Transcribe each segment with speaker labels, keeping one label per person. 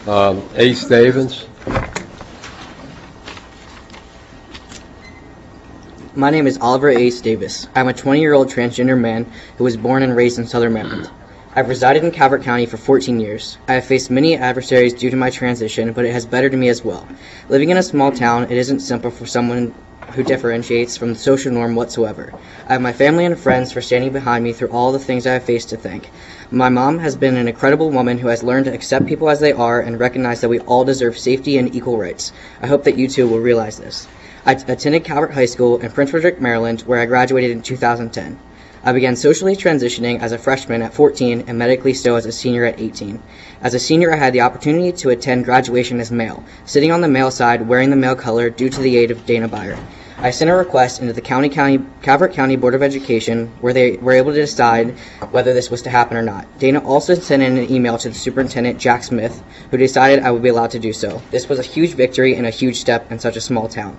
Speaker 1: Ace Davis.
Speaker 2: My name is Oliver Ace Davis. I'm a 20-year-old transgender man who was born and raised in Southern Maryland. I've resided in Calvert County for 14 years. I have faced many adversaries due to my transition, but it has bettered me as well. Living in a small town, it isn't simple for someone who differentiates from the social norm whatsoever. I have my family and friends for standing behind me through all the things I have faced to thank. My mom has been an incredible woman who has learned to accept people as they are and recognize that we all deserve safety and equal rights. I hope that you too will realize this. I attended Calvert High School in Prince Frederick, Maryland, where I graduated in 2010. I began socially transitioning as a freshman at 14 and medically so as a senior at 18. As a senior, I had the opportunity to attend graduation as male, sitting on the male side, wearing the male color due to the aid of Dana Byer. I sent a request into the Calvert County Board of Education where they were able to decide whether this was to happen or not. Dana also sent in an email to the superintendent, Jack Smith, who decided I would be allowed to do so. This was a huge victory and a huge step in such a small town.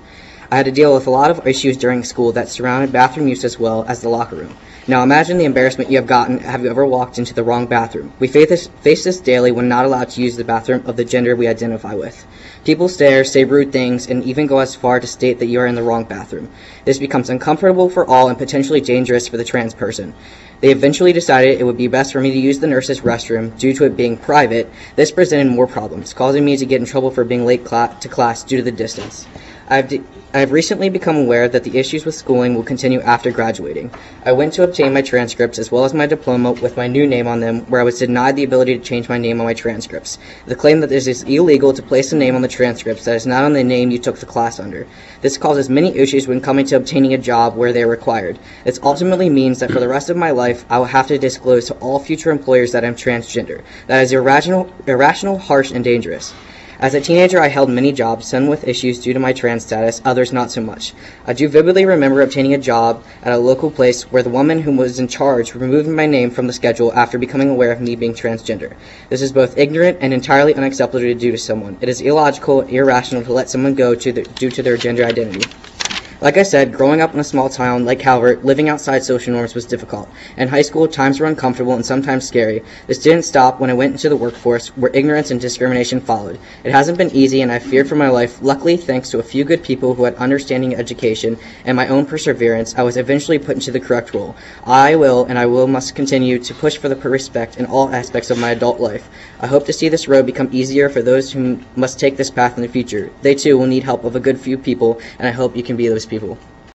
Speaker 2: I had to deal with a lot of issues during school that surrounded bathroom use as well as the locker room. Now imagine the embarrassment you have gotten. Have you ever walked into the wrong bathroom? We face this daily when not allowed to use the bathroom of the gender we identify with. People stare, say rude things, and even go as far to state that you are in the wrong bathroom. This becomes uncomfortable for all and potentially dangerous for the trans person. They eventually decided it would be best for me to use the nurse's restroom. Due to it being private, this presented more problems, causing me to get in trouble for being late to class due to the distance. I have recently become aware that the issues with schooling will continue after graduating. I went to obtain my transcripts as well as my diploma with my new name on them, where I was denied the ability to change my name on my transcripts. The claim that it is illegal to place a name on the transcripts that is not on the name you took the class under. This causes many issues when coming to obtaining a job where they are required. This ultimately means that for the rest of my life, I will have to disclose to all future employers that I'm transgender. That is irrational, harsh, and dangerous. As a teenager, I held many jobs, some with issues due to my trans status, others not so much. I do vividly remember obtaining a job at a local place where the woman who was in charge removed my name from the schedule after becoming aware of me being transgender. This is both ignorant and entirely unacceptable to do to someone. It is illogical and irrational to let someone go due to their gender identity. Like I said, growing up in a small town like Calvert, living outside social norms was difficult. In high school, times were uncomfortable and sometimes scary. This didn't stop when I went into the workforce, where ignorance and discrimination followed. It hasn't been easy, and I feared for my life. Luckily, thanks to a few good people who had understanding education and my own perseverance, I was eventually put into the correct role. I must continue to push for the respect in all aspects of my adult life. I hope to see this road become easier for those who must take this path in the future. They too will need help of a good few people, and I hope you can be those people.